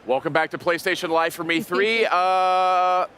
Welcome back to PlayStation Live from E3.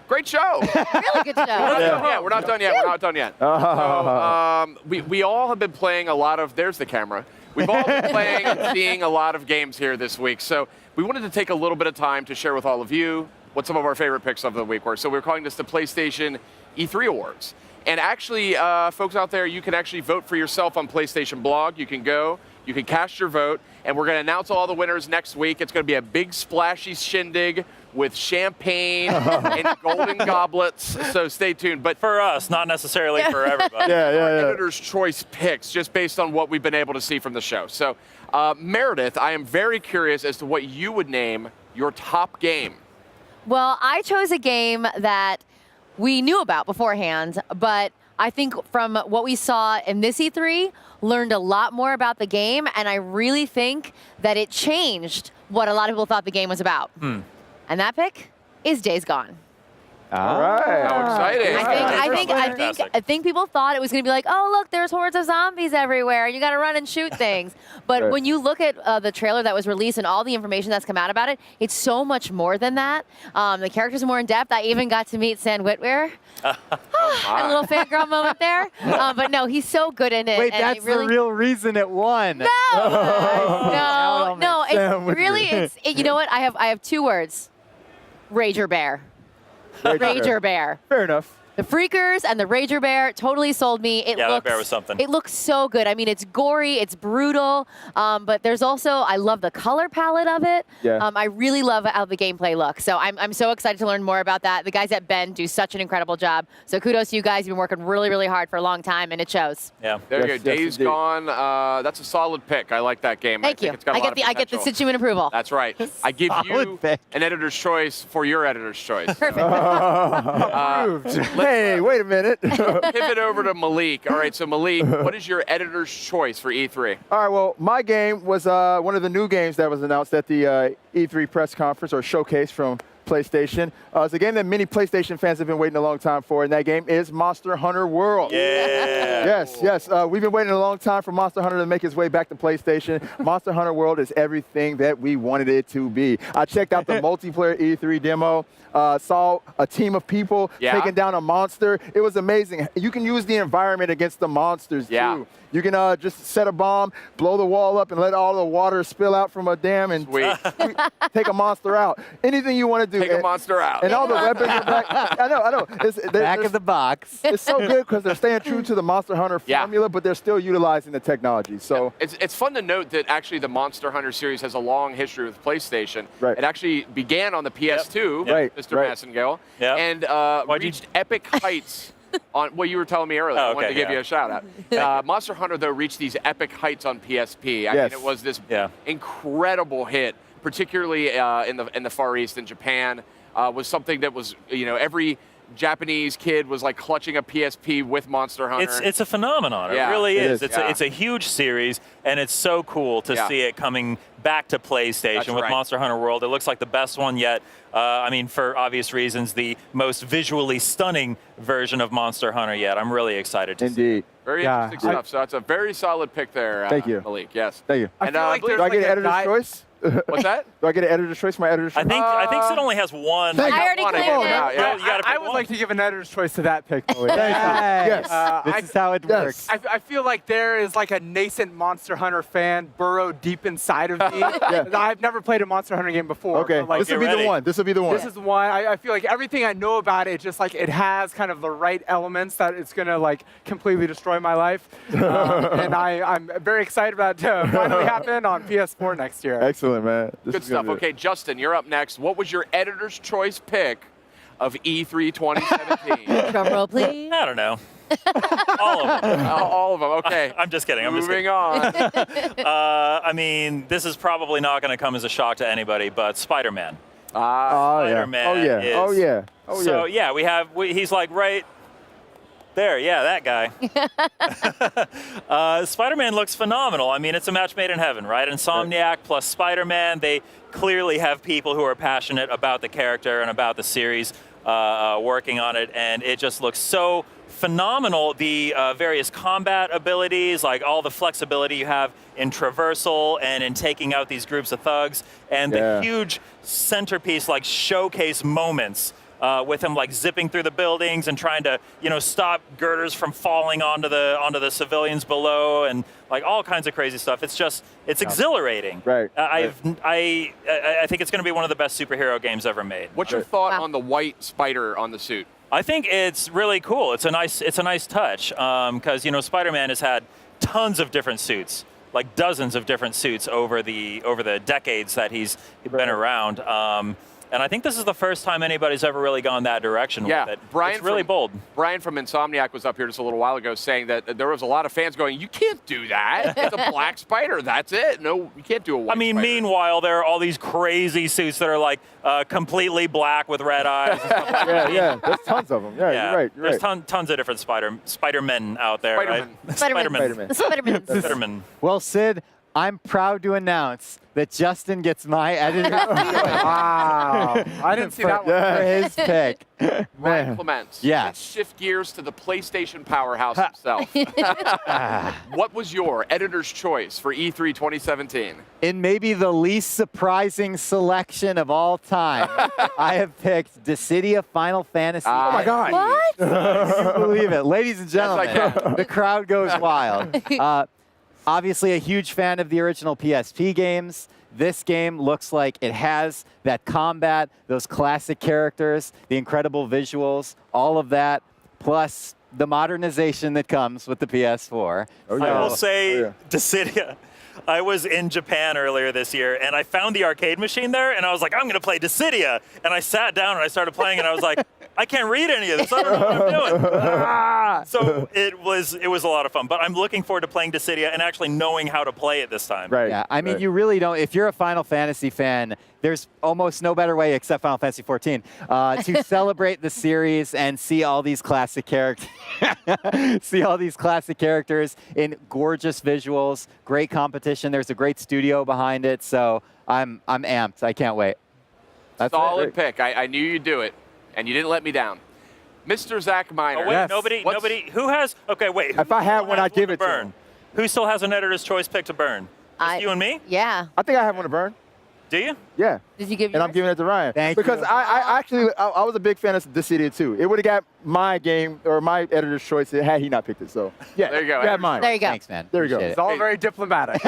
Great show. Really good show. We're not done yet. So, we all have been playing a lot of, there's the camera. We've all been playing and seeing a lot of games here this week. So we wanted to take a little bit of time to share with all of you what some of our favorite picks of the week were. So we're calling this the PlayStation E3 Awards. And actually, folks out there, you can actually vote for yourself on PlayStation Blog. You can go, you can cast your vote, and we're going to announce all the winners next week. It's going to be a big splashy shindig with champagne and golden goblets, so stay tuned. But for us, not necessarily for everybody. Editor's choice picks, just based on what we've been able to see from the show. So, Meredith, I am very curious as to what you would name your top game. Well, I chose a game that we knew about beforehand, but I think from what we saw in this E3, learned a lot more about the game, and I really think that it changed what a lot of people thought the game was about. And that pick is Days Gone. All right. How exciting. I think people thought it was going to be like, oh, look, there's hordes of zombies everywhere, and you got to run and shoot things. But when you look at the trailer that was released and all the information that's come out about it, it's so much more than that. The characters are more in depth. I even got to meet Sam Witwer. A little fangirl moment there. But no, he's so good in it. Wait, and that's really, the real reason it won. No, it's you know what? I have two words. Rager Bear. Rager Bear. Fair enough. The Freakers and the Rager Bear totally sold me. That bear was something. It looks so good. I mean, it's gory, it's brutal, but there's also, I love the color palette of it. Yeah. I really love how the gameplay looks. So I'm so excited to learn more about that. The guys at Ben do such an incredible job. So kudos to you guys. You've been working really, really hard for a long time, and it shows. Yeah. There you go. Days Gone. That's a solid pick. I like that game. Thank you. It's got a lot of I get the Situate approval. That's right. I give you an editor's choice for your editor's choice. Perfect. Hey, wait a minute. Pivot over to Malik. All right, so Malik, what is your editor's choice for E3? All right, well, my game was one of the new games that was announced at the E3 press conference or showcase from PlayStation. It's a game that many PlayStation fans have been waiting a long time for, and that game is Monster Hunter World. Yeah. Yes. We've been waiting a long time for Monster Hunter to make its way back to PlayStation. Monster Hunter World is everything that we wanted it to be. I checked out the multiplayer E3 demo, saw a team of people taking down a monster. It was amazing. You can use the environment against the monsters, too. You can just set a bomb, blow the wall up, and let all the water spill out from a dam and take a monster out. Anything you want to do. Take a monster out. And all the weapons are back. I know. Back of the box. It's so good because they're staying true to the Monster Hunter formula, but they're still utilizing the technology. So it's fun to note that actually the Monster Hunter series has a long history with PlayStation. It actually began on the PS2, Mr. Massengale, and reached epic heights. On what you were telling me earlier, I wanted to give you a shout out. Monster Hunter though reached these epic heights on PSP. I mean, it was this incredible hit, particularly in the Far East in Japan. Was something that was every Japanese kid was like clutching a PSP with Monster Hunter. It's a phenomenon. It really is. It's a huge series, and it's so cool to see it coming back to PlayStation with Monster Hunter World. It looks like the best one yet. I mean, for obvious reasons, the most visually stunning version of Monster Hunter yet. I'm really excited to see it. Very interesting stuff. So that's a very solid pick there, Thank you. Malik. Yes. Thank you. And, do I get an editor's choice? What's that? Do I get an editor's choice? My editor's choice? I think Sid only has one. I already claimed it. I would like to give an editor's choice to that pick. Yes. This is how it works. I feel like there is like a nascent Monster Hunter fan burrowed deep inside of me. I've never played a Monster Hunter game before. Okay, like, this will be the one. This will be the one. This is the one. I feel like everything I know about it, just like it has kind of the right elements that it's gonna like completely destroy my life. And I'm very excited about it to finally happen on PS4 next year. Excellent, man. Good stuff. Okay, Justin, you're up next. What was your editor's choice pick of E3 2017? Drum roll, please. I don't know. All of them. All of them. Okay. I'm just kidding. Moving on. I mean, this is probably not going to come as a shock to anybody, but Spider-Man. Spider-Man. Oh yeah. So he's like right there. Yeah, that guy. Spider-Man looks phenomenal. I mean, it's a match made in heaven, right? Insomniac plus Spider-Man. They clearly have people who are passionate about the character and about the series working on it, and it just looks so phenomenal. The various combat abilities, like all the flexibility you have in traversal and in taking out these groups of thugs, and the huge centerpiece, like showcase moments with him like zipping through the buildings and trying to, stop girders from falling onto the civilians below, and like all kinds of crazy stuff. It's exhilarating. Right. I think it's going to be one of the best superhero games ever made. What's your thought on the white spider on the suit? I think it's really cool. It's a nice touch because Spider-Man has had tons of different suits, like dozens of different suits over the decades that he's been around. And I think this is the first time anybody's ever really gone that direction with it. It's really bold. Brian from Insomniac was up here just a little while ago saying that there was a lot of fans going, you can't do that. It's a black spider. That's it. No, you can't do a white spider. Meanwhile, there are all these crazy suits that are like completely black with red eyes. And stuff like yeah. There's tons of them. Yeah, you're right. There's tons of different Spider-Men out there, right? Spider-Man. Well, Sid, I'm proud to announce that Justin gets my editor. Wow. I didn't see that one. For his pick. Ryan Clements. Yes. Let's shift gears to the PlayStation powerhouse himself. What was your editor's choice for E3 2017? In maybe the least surprising selection of all time, I have picked Dissidia Final Fantasy. Oh my God. What? Can you believe it? Ladies and gentlemen, the crowd goes wild. Obviously a huge fan of the original PSP games. This game looks like it has that combat, those classic characters, the incredible visuals, all of that, plus the modernization that comes with the PS4. I will say, Dissidia, I was in Japan earlier this year, and I found the arcade machine there, and I was like, I'm going to play Dissidia. And I sat down, and I started playing, and I was like, I can't read any of this. I don't know what I'm doing. So it was a lot of fun. But I'm looking forward to playing Dissidia and actually knowing how to play it this time. Right. Yeah, I mean, you really don't. If you're a Final Fantasy fan, there's almost no better way, except Final Fantasy 14, to celebrate the series and see all these classic characters. See all these classic characters in gorgeous visuals, great competition. There's a great studio behind it, so I'm amped. I can't wait. That's solid pick. I knew you'd do it, and you didn't let me down. Mr. Zach Miner. Oh, wait, nobody. Who has? Okay, wait. If I had one, I'd give it to him. Who still has an editor's choice pick to burn? Just you and me? Yeah. I think I have one to burn. Do you? Yeah. Did you give? And I'm giving it to Ryan. Thank you. Because I actually was a big fan of Dissidia too. It would have got my game or my editor's choice had he not picked it. So yeah, there you go. You have mine. There you go. Thanks, man. There you go. Appreciate It's all very diplomatic.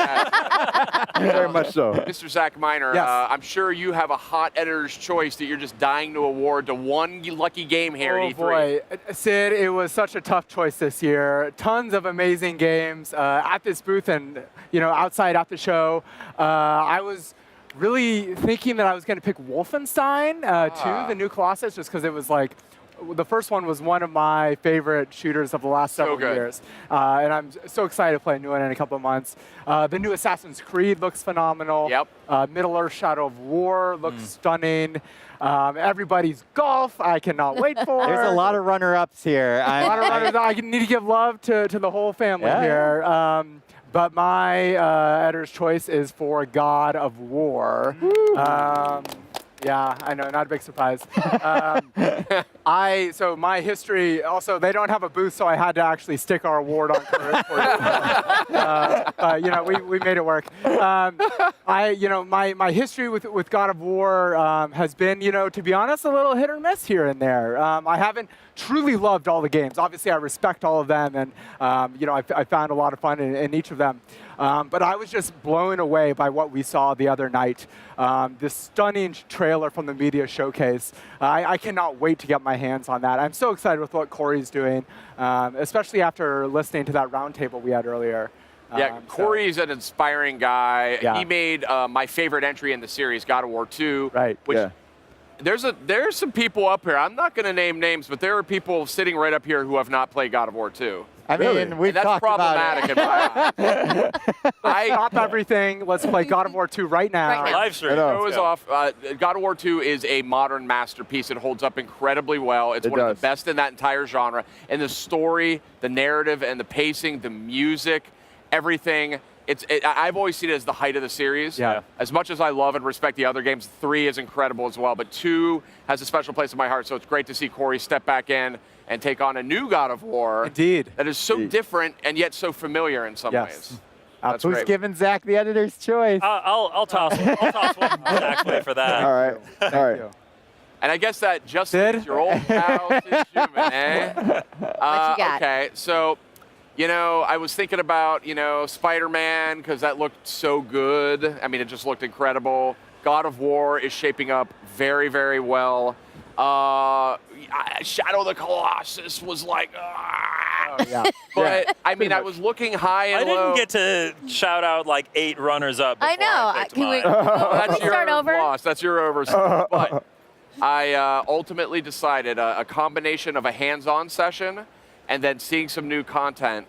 Very much so. Mr. Zach Miner, Yes. I'm sure you have a hot editor's choice that you're just dying to award to one lucky game here at E3. Boy, Sid, it was such a tough choice this year. Tons of amazing games at this booth and outside at the show. I was really thinking that I was going to pick Wolfenstein 2, the new Colossus, just because it was like the first one was one of my favorite shooters of the last several years. And I'm so excited to play a new one in a couple of months. The new Assassin's Creed looks phenomenal. Yep. Middle-earth Shadow of War looks stunning. Everybody's Golf, I cannot wait for. There's a lot of runner-ups here. A lot of runners. I need to give love to the whole family here. But my editor's choice is for God of War. Yeah, I know, not a big surprise. So my history, also, they don't have a booth, so I had to actually stick our award on current for it. We made it work. My history with God of War has been, to be honest, a little hit or miss here and there. I haven't truly loved all the games. Obviously, I respect all of them, and I found a lot of fun in each of them. But I was just blown away by what we saw the other night. This stunning trailer from the media showcase. I cannot wait to get my hands on that. I'm so excited with what Corey's doing, especially after listening to that roundtable we had earlier. Corey's an inspiring guy. Yeah. He made my favorite entry in the series, God of War 2. Right. Which there's some people up here. I'm not going to name names, but there are people sitting right up here who have not played God of War 2. I mean, we've that's talked problematic about it. in my eyes. Stop everything. Let's play God of War 2 right now. Right now. Live stream. Show is off. God of War 2 is a modern masterpiece. It holds up incredibly well. It's one of the best in that entire genre. And the story, the narrative, and the pacing, the music, everything. I've always seen it as the height of the series. Yeah. As much as I love and respect the other games, 3 is incredible as well. But 2 has a special place in my heart. So it's great to see Corey step back in and take on a new God of War. Indeed. That is so different and yet so familiar in some ways. That's Who's great. giving Zach the editor's choice? I'll toss one exactly for that. All right. All right. And I guess that just means your old pal is human, eh? What you got? Okay, so, I was thinking about, Spider-Man because that looked so good. I mean, it just looked incredible. God of War is shaping up very, very well. Shadow of the Colossus was like, But, I mean, I was looking high and low. I didn't get to shout out like 8 runners-up I know. Can we start over? Loss. That's your over. But I ultimately decided a combination of a hands-on session and then seeing some new content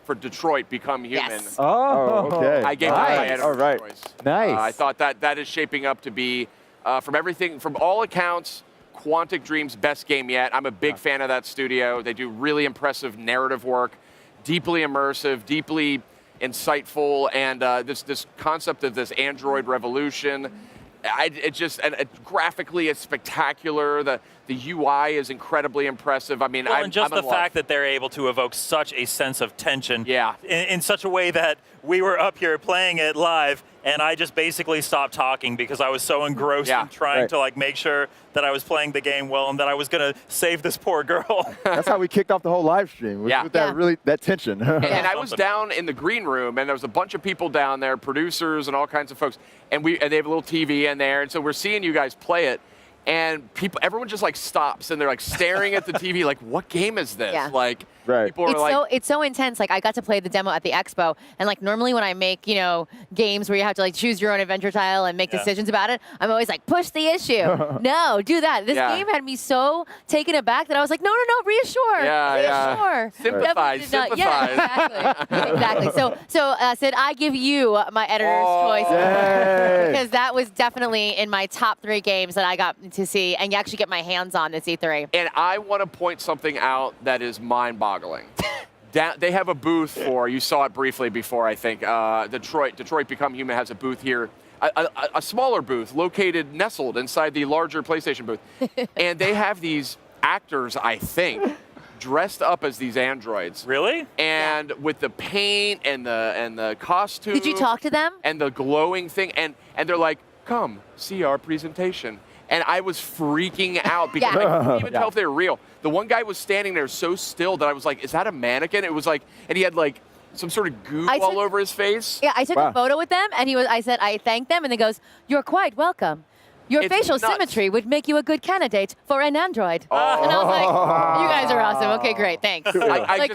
for Detroit Become Human. Yes. Oh, okay. I gave nice. my editor's All right. choice. Nice. I thought that is shaping up to be, from all accounts, Quantic Dream's best game yet. I'm a big fan of that studio. They do really impressive narrative work, deeply immersive, deeply insightful, and this concept of this android revolution. Graphically, it's spectacular. The UI is incredibly impressive. I mean, and just the fact that they're able to evoke such a sense of tension in such a way that we were up here playing it live, and I just basically stopped talking because I was so engrossed in trying to like make sure that I was playing the game well and that I was going to save this poor girl. That's how we kicked off the whole live stream. With that tension. And I was down in the green room, and there was a bunch of people down there, producers and all kinds of folks, and they have a little TV in there, and so we're seeing you guys play it. And everyone just like stops and they're like staring at the TV, like, what game is this? Yeah. Like, people are it's so intense. Like, I got to play the demo at the expo, and like normally when I make games where you have to like choose your own adventure tile and make decisions about it, I'm always like, push the issue. No, do that. This game had me so taken aback that I was like, no, reassure. Reassure. Sympathize. Yeah, exactly. So Sid, I give you my editor's choice because that was definitely in my top 3 games that I got to see and actually get my hands on this E3. And I want to point something out that is mind-boggling. They have a booth for, you saw it briefly before, I think, Detroit Become Human has a booth here, a smaller booth nestled inside the larger PlayStation booth. And they have these actors, I think, dressed up as these androids. Really? And with the paint and the costume. Did you talk to them? And the glowing thing, and they're like, come, see our presentation. And I was freaking out because I couldn't even tell if they were real. The one guy was standing there so still that I was like, is that a mannequin? It was like, and he had like some sort of goo all over his face. Yeah, I took a photo with them, and I said, I thanked them, and he goes, you're quite welcome. Your facial symmetry would make you a good candidate for an android. And I was like, you guys are awesome. Okay, great, thanks.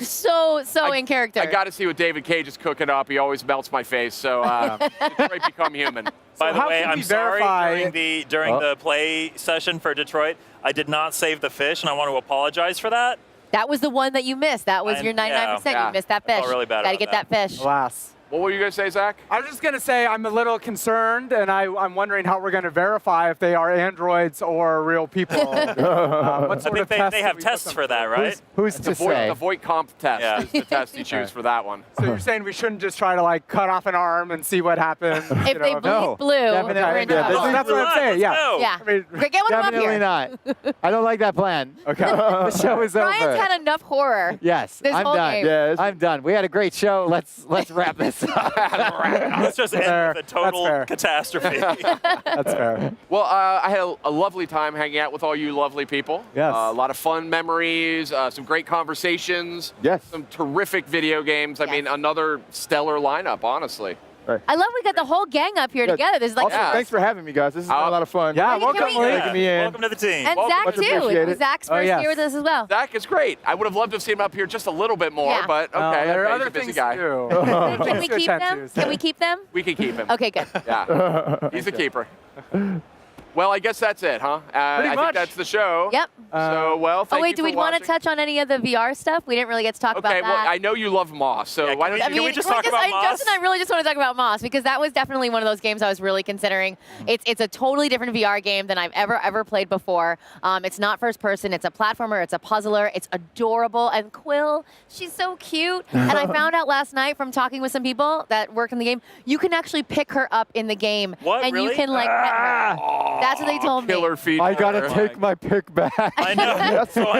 So in character. I got to see what David Cage is cooking up. He always melts my face. So Detroit Become Human. By the way, I'm sorry, during the play session for Detroit, I did not save the fish, and I want to apologize for that. That was the one that you missed. That was your 99%. You missed that fish. I felt really bad Got to about get that fish. Alas. What were you going to say, Zach? I was just going to say I'm a little concerned, and I'm wondering how we're going to verify if they are androids or real people. What sort of they have tests for that, right? Who's to say? The Voight comp test is the test you choose for that one. So you're saying we shouldn't just try to like cut off an arm and see what happens? If they bleed blue, we're in trouble. That's what I'm saying. Yeah. Yeah. I mean, Get one of them up Definitely here. not. I don't like that plan. Okay. The show is over. Ryan's had enough horror. Yes, This I'm whole done. game. Yeah, I'm done. We had a great show. Let's wrap this up. Let's just end with a total fair. catastrophe. That's fair. Well, I had a lovely time hanging out with all you lovely people. Yes. A lot of fun memories, some great conversations. Yes. Some terrific video games. I mean, another stellar lineup, honestly. I love we got the whole gang up here together. There's like Also, thanks for having me, guys. This has been a lot of fun. Yeah, welcome, welcome, Lee. Taking me in. Welcome to the team. and Zach much too. appreciated. Zach's first yes. year with us as well. Zach is great. I would have loved to have seen him up here just a little bit more, Yeah. but okay. there are okay, other he's a busy things guy. to do. Can we to keep attend them? to. Can we keep them? We can keep him. Okay, good. Yeah. He's a keeper. Well, I guess that's it, huh? I think that's the show. Yep. So, well, thank Oh, wait, you do for we want to watching. touch on any of the VR stuff? We didn't really get to talk about that. Okay, well, I know you love Moss, so why don't you... Can we just talk about Moss? Justin and I really just want to talk about Moss because that was definitely one of those games I was really considering. It's a totally different VR game than I've ever played before. It's not first person. It's a platformer. It's a puzzler. It's adorable. And Quill, she's so cute. And I found out last night from talking with some people that work in the game, you can actually pick her up in the game. What, and really? you can like pet her. That's what they told me. Killer feature. I gotta take my pick back. I know.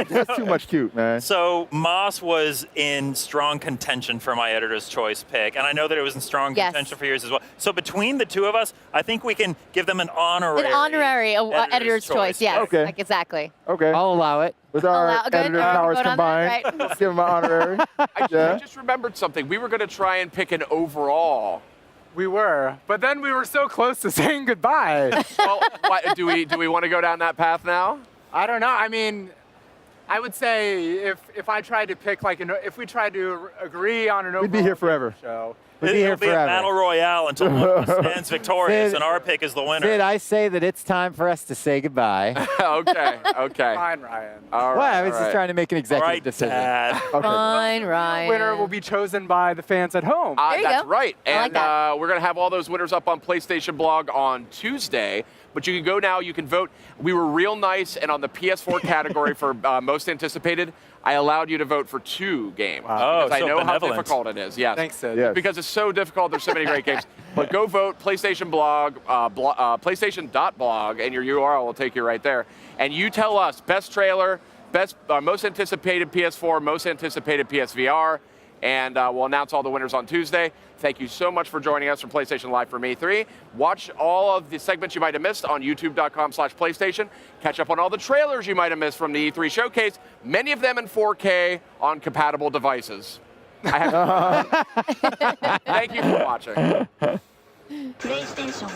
That's too much cute, man. So Moss was in strong contention for my editor's choice pick, and I know that it was in strong contention for yours as well. So between the two of us, I think we can give them an honorary. An honorary editor's choice, yes. Okay. Like, exactly. Okay. I'll allow it. With our Good. editor powers Vote on that, combined, right. let's give him an honorary. I just remembered something. We were going to try and pick an overall. We were, but then we were so close to saying goodbye. Well, do we want to go down that path now? I don't know. I mean, I would say if I tried to pick if we tried to agree on an overall We'd be here forever. show. We'll be here It'll be a forever. battle royale until one of us stands victorious, Sid- and our pick is the winner. Sid, I say that it's time for us to say goodbye. Okay. Fine, Ryan. All right. Well, I was all just right. trying to make an All executive right, decision. Dad. Fine, The Ryan. winner will be chosen by the fans at home. There you That's go. right. I like And that. we're going to have all those winners up on PlayStation Blog on Tuesday. But you can go now. You can vote. We were real nice, and on the PS4 category for most anticipated, I allowed you to vote for 2 games. Oh, because I so know how benevolent. difficult it is. Yes. Thanks, Sid. Yes. Because it's so difficult. There's so many great games. But go vote, PlayStation Blog, PlayStation.blog, and your URL will take you right there. And you tell us best trailer, best most anticipated PS4, most anticipated PSVR, and we'll announce all the winners on Tuesday. Thank you so much for joining us from PlayStation Live from E3. Watch all of the segments you might have missed on youtube.com/PlayStation. Catch up on all the trailers you might have missed from the E3 showcase, many of them in 4K on compatible devices. Thank you for watching. PlayStation